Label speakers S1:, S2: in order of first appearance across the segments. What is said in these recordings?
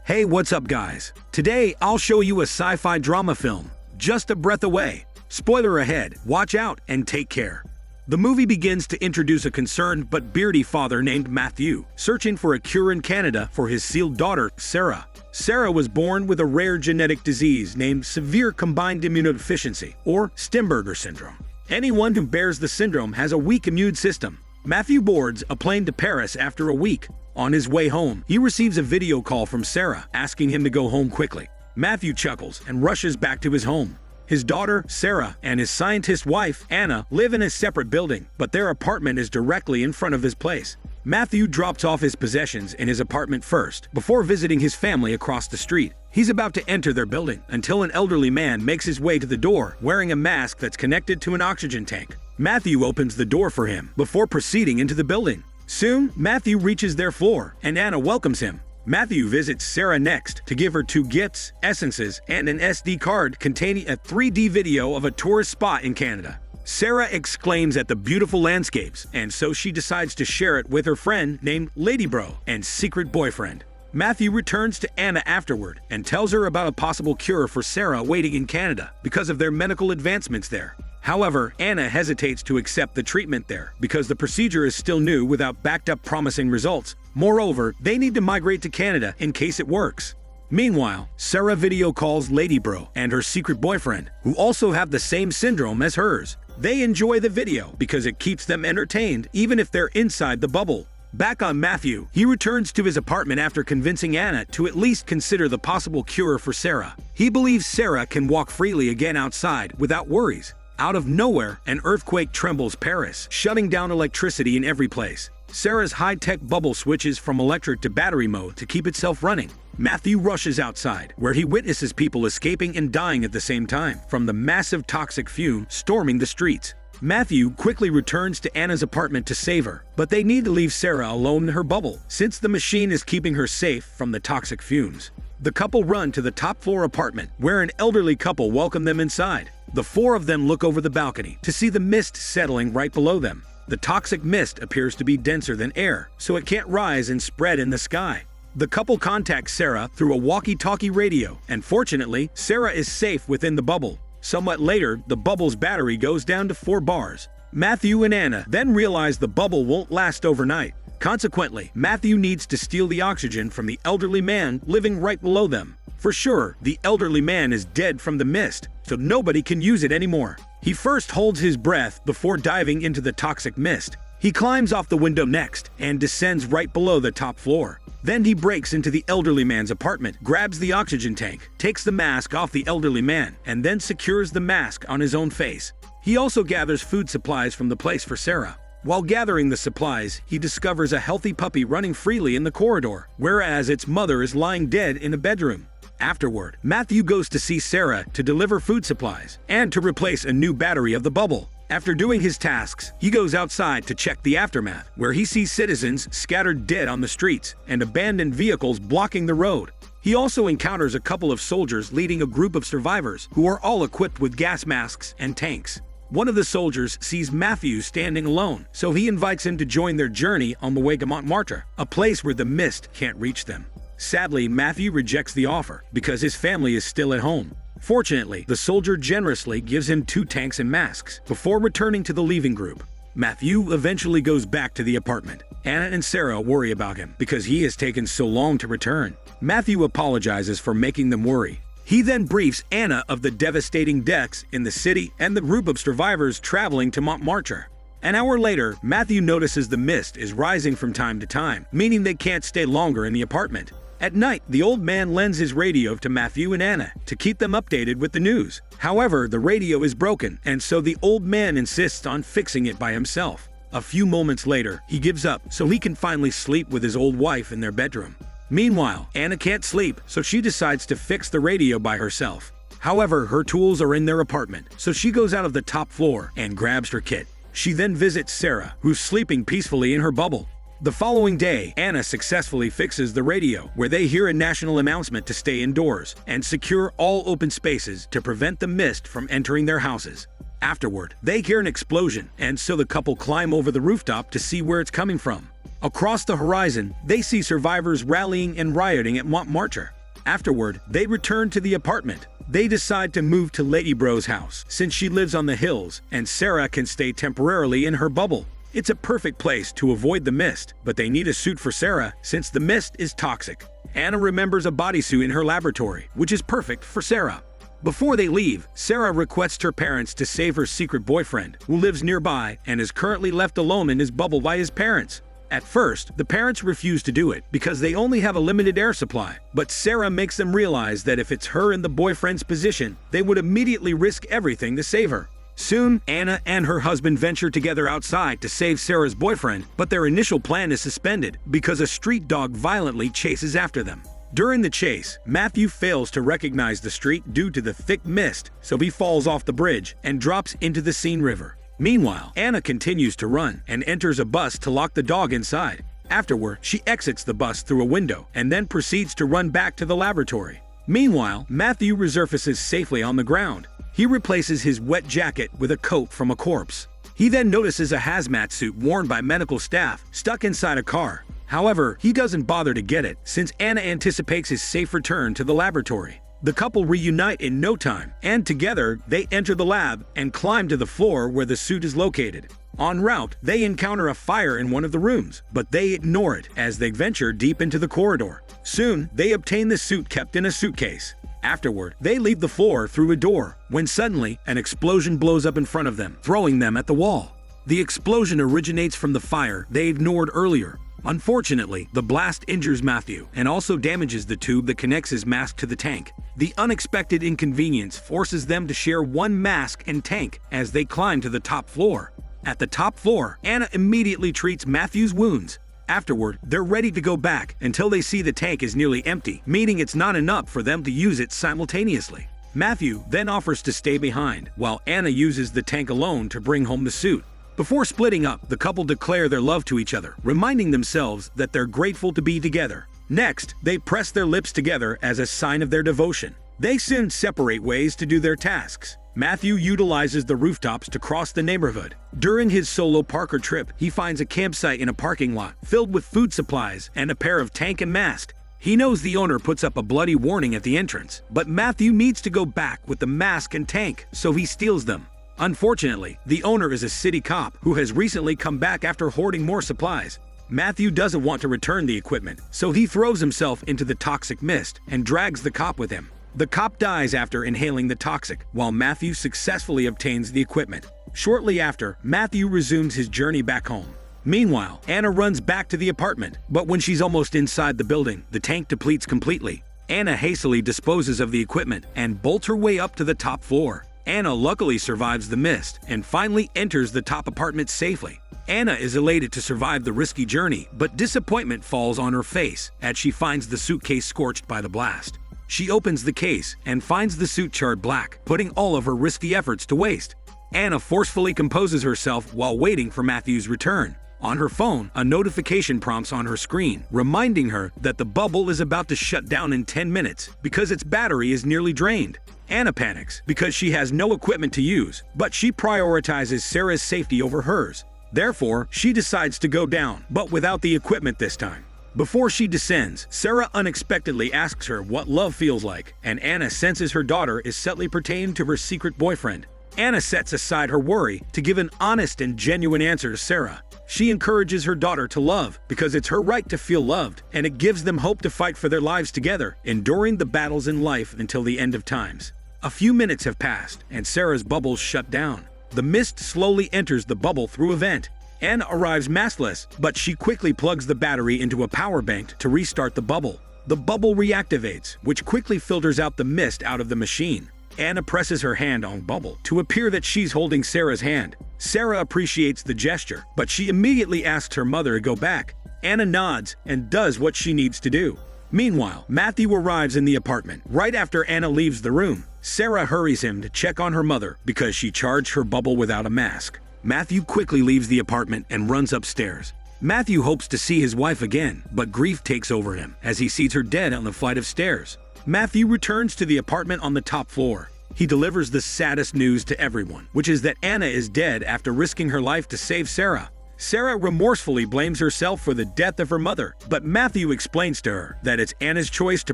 S1: Hey, what's up guys? Today I'll show you a sci-fi drama film, Just a Breath Away. Spoiler ahead, watch out and take care. The movie begins to introduce a concerned but beardy father named Matthew, searching for a cure in Canada for his sealed daughter, Sarah. Sarah was born with a rare genetic disease named Severe Combined Immunodeficiency, or Stimberger syndrome. Anyone who bears the syndrome has a weak immune system. Matthew boards a plane to Paris after a week. On his way home, he receives a video call from Sarah asking him to go home quickly. Matthew chuckles and rushes back to his home. His daughter, Sarah, and his scientist wife, Anna, live in a separate building, but their apartment is directly in front of his place. Matthew drops off his possessions in his apartment first, before visiting his family across the street. He's about to enter their building until an elderly man makes his way to the door wearing a mask that's connected to an oxygen tank. Matthew opens the door for him before proceeding into the building. Soon, Matthew reaches their floor, and Anna welcomes him. Matthew visits Sarah next to give her 2 gifts, essences, and an SD card containing a 3D video of a tourist spot in Canada. Sarah exclaims at the beautiful landscapes, and so she decides to share it with her friend named Ladybro and secret boyfriend. Matthew returns to Anna afterward and tells her about a possible cure for Sarah waiting in Canada because of their medical advancements there. However, Anna hesitates to accept the treatment there because the procedure is still new without backed-up promising results. Moreover, they need to migrate to Canada in case it works. Meanwhile, Sarah video calls Ladybro and her secret boyfriend, who also have the same syndrome as hers. They enjoy the video because it keeps them entertained even if they're inside the bubble. Back on Matthew, he returns to his apartment after convincing Anna to at least consider the possible cure for Sarah. He believes Sarah can walk freely again outside without worries. Out of nowhere, an earthquake trembles Paris, shutting down electricity in every place. Sarah's high-tech bubble switches from electric to battery mode to keep itself running. Matthew rushes outside, where he witnesses people escaping and dying at the same time from the massive toxic fume storming the streets. Matthew quickly returns to Anna's apartment to save her, but they need to leave Sarah alone in her bubble, since the machine is keeping her safe from the toxic fumes. The couple run to the top-floor apartment, where an elderly couple welcome them inside. The 4 of them look over the balcony to see the mist settling right below them. The toxic mist appears to be denser than air, so it can't rise and spread in the sky. The couple contacts Sarah through a walkie-talkie radio, and fortunately, Sarah is safe within the bubble. Somewhat later, the bubble's battery goes down to 4 bars. Matthew and Anna then realize the bubble won't last overnight. Consequently, Matthew needs to steal the oxygen from the elderly man living right below them. For sure, the elderly man is dead from the mist, so nobody can use it anymore. He first holds his breath before diving into the toxic mist. He climbs off the window next and descends right below the top floor. Then he breaks into the elderly man's apartment, grabs the oxygen tank, takes the mask off the elderly man, and then secures the mask on his own face. He also gathers food supplies from the place for Sarah. While gathering the supplies, he discovers a healthy puppy running freely in the corridor, whereas its mother is lying dead in a bedroom. Afterward, Matthew goes to see Sarah to deliver food supplies and to replace a new battery of the bubble. After doing his tasks, he goes outside to check the aftermath, where he sees citizens scattered dead on the streets and abandoned vehicles blocking the road. He also encounters a couple of soldiers leading a group of survivors who are all equipped with gas masks and tanks. One of the soldiers sees Matthew standing alone, so he invites him to join their journey on the way to Montmartre, a place where the mist can't reach them. Sadly, Matthew rejects the offer because his family is still at home. Fortunately, the soldier generously gives him 2 tanks and masks before returning to the leaving group. Matthew eventually goes back to the apartment. Anna and Sarah worry about him because he has taken so long to return. Matthew apologizes for making them worry. He then briefs Anna of the devastating deaths in the city and the group of survivors traveling to Montmartre. An hour later, Matthew notices the mist is rising from time to time, meaning they can't stay longer in the apartment. At night, the old man lends his radio to Matthew and Anna to keep them updated with the news. However, the radio is broken, and so the old man insists on fixing it by himself. A few moments later, he gives up so he can finally sleep with his old wife in their bedroom. Meanwhile, Anna can't sleep, so she decides to fix the radio by herself. However, her tools are in their apartment, so she goes out of the top floor and grabs her kit. She then visits Sarah, who's sleeping peacefully in her bubble. The following day, Anna successfully fixes the radio, where they hear a national announcement to stay indoors and secure all open spaces to prevent the mist from entering their houses. Afterward, they hear an explosion, and so the couple climb over the rooftop to see where it's coming from. Across the horizon, they see survivors rallying and rioting at Montmartre. Afterward, they return to the apartment. They decide to move to Lady Bro's house, since she lives on the hills, and Sarah can stay temporarily in her bubble. It's a perfect place to avoid the mist, but they need a suit for Sarah, since the mist is toxic. Anna remembers a bodysuit in her laboratory, which is perfect for Sarah. Before they leave, Sarah requests her parents to save her secret boyfriend, who lives nearby and is currently left alone in his bubble by his parents. At first, the parents refuse to do it because they only have a limited air supply, but Sarah makes them realize that if it's her in the boyfriend's position, they would immediately risk everything to save her. Soon, Anna and her husband venture together outside to save Sarah's boyfriend, but their initial plan is suspended because a street dog violently chases after them. During the chase, Matthew fails to recognize the street due to the thick mist, so he falls off the bridge and drops into the Seine River. Meanwhile, Anna continues to run and enters a bus to lock the dog inside. Afterward, she exits the bus through a window and then proceeds to run back to the laboratory. Meanwhile, Matthew resurfaces safely on the ground. He replaces his wet jacket with a coat from a corpse. He then notices a hazmat suit worn by medical staff stuck inside a car. However, he doesn't bother to get it since Anna anticipates his safe return to the laboratory. The couple reunite in no time, and together they enter the lab and climb to the floor where the suit is located. En route, they encounter a fire in one of the rooms, but they ignore it as they venture deep into the corridor. Soon, they obtain the suit kept in a suitcase. Afterward, they leave the floor through a door, when suddenly, an explosion blows up in front of them, throwing them at the wall. The explosion originates from the fire they ignored earlier. Unfortunately, the blast injures Matthew and also damages the tube that connects his mask to the tank. The unexpected inconvenience forces them to share one mask and tank as they climb to the top floor. At the top floor, Anna immediately treats Matthew's wounds. Afterward, they're ready to go back until they see the tank is nearly empty, meaning it's not enough for them to use it simultaneously. Matthew then offers to stay behind, while Anna uses the tank alone to bring home the suit. Before splitting up, the couple declare their love to each other, reminding themselves that they're grateful to be together. Next, they press their lips together as a sign of their devotion. They soon separate ways to do their tasks. Matthew utilizes the rooftops to cross the neighborhood. During his solo Parker trip, he finds a campsite in a parking lot filled with food supplies and a pair of tank and mask. He knows the owner puts up a bloody warning at the entrance, but Matthew needs to go back with the mask and tank, so he steals them. Unfortunately, the owner is a city cop who has recently come back after hoarding more supplies. Matthew doesn't want to return the equipment, so he throws himself into the toxic mist and drags the cop with him. The cop dies after inhaling the toxic, while Matthew successfully obtains the equipment. Shortly after, Matthew resumes his journey back home. Meanwhile, Anna runs back to the apartment, but when she's almost inside the building, the tank depletes completely. Anna hastily disposes of the equipment and bolts her way up to the top floor. Anna luckily survives the mist and finally enters the top apartment safely. Anna is elated to survive the risky journey, but disappointment falls on her face as she finds the suitcase scorched by the blast. She opens the case and finds the suit charred black, putting all of her risky efforts to waste. Anna forcefully composes herself while waiting for Matthew's return. On her phone, a notification prompts on her screen, reminding her that the bubble is about to shut down in 10 minutes because its battery is nearly drained. Anna panics because she has no equipment to use, but she prioritizes Sarah's safety over hers. Therefore, she decides to go down, but without the equipment this time. Before she descends, Sarah unexpectedly asks her what love feels like, and Anna senses her daughter is subtly pertaining to her secret boyfriend. Anna sets aside her worry to give an honest and genuine answer to Sarah. She encourages her daughter to love because it's her right to feel loved, and it gives them hope to fight for their lives together, enduring the battles in life until the end of times. A few minutes have passed, and Sarah's bubbles shut down. The mist slowly enters the bubble through a vent. Anna arrives maskless, but she quickly plugs the battery into a power bank to restart the bubble. The bubble reactivates, which quickly filters out the mist out of the machine. Anna presses her hand on bubble to appear that she's holding Sarah's hand. Sarah appreciates the gesture, but she immediately asks her mother to go back. Anna nods and does what she needs to do. Meanwhile, Matthew arrives in the apartment right after Anna leaves the room. Sarah hurries him to check on her mother because she charged her bubble without a mask. Matthew quickly leaves the apartment and runs upstairs. Matthew hopes to see his wife again, but grief takes over him as he sees her dead on the flight of stairs. Matthew returns to the apartment on the top floor. He delivers the saddest news to everyone, which is that Anna is dead after risking her life to save Sarah. Sarah remorsefully blames herself for the death of her mother, but Matthew explains to her that it's Anna's choice to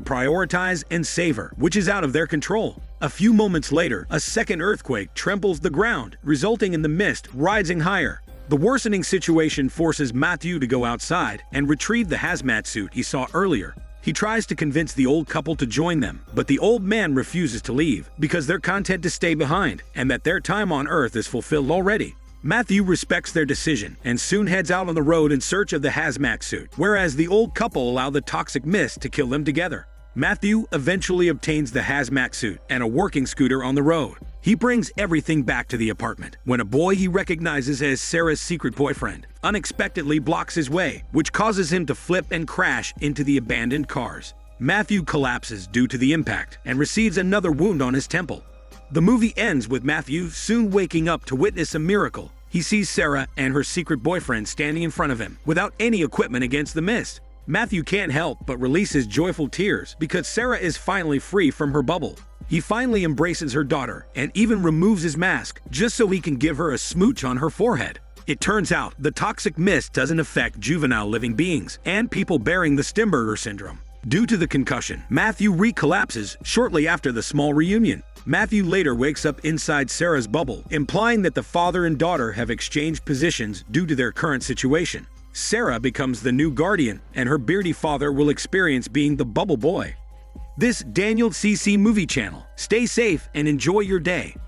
S1: prioritize and save her, which is out of their control. A few moments later, a second earthquake trembles the ground, resulting in the mist rising higher. The worsening situation forces Matthew to go outside and retrieve the hazmat suit he saw earlier. He tries to convince the old couple to join them, but the old man refuses to leave because they're content to stay behind and that their time on Earth is fulfilled already. Matthew respects their decision and soon heads out on the road in search of the hazmat suit, whereas the old couple allow the toxic mist to kill them together. Matthew eventually obtains the hazmat suit and a working scooter on the road. He brings everything back to the apartment when a boy he recognizes as Sarah's secret boyfriend unexpectedly blocks his way, which causes him to flip and crash into the abandoned cars. Matthew collapses due to the impact and receives another wound on his temple. The movie ends with Matthew soon waking up to witness a miracle. He sees Sarah and her secret boyfriend standing in front of him without any equipment against the mist. Matthew can't help but release his joyful tears because Sarah is finally free from her bubble. He finally embraces her daughter and even removes his mask just so he can give her a smooch on her forehead. It turns out the toxic mist doesn't affect juvenile living beings and people bearing the Stimberger syndrome. Due to the concussion, Matthew recollapses shortly after the small reunion. Matthew later wakes up inside Sarah's bubble, implying that the father and daughter have exchanged positions due to their current situation. Sarah becomes the new guardian, and her beardy father will experience being the bubble boy. This Daniel CC Movie Channel. Stay safe and enjoy your day.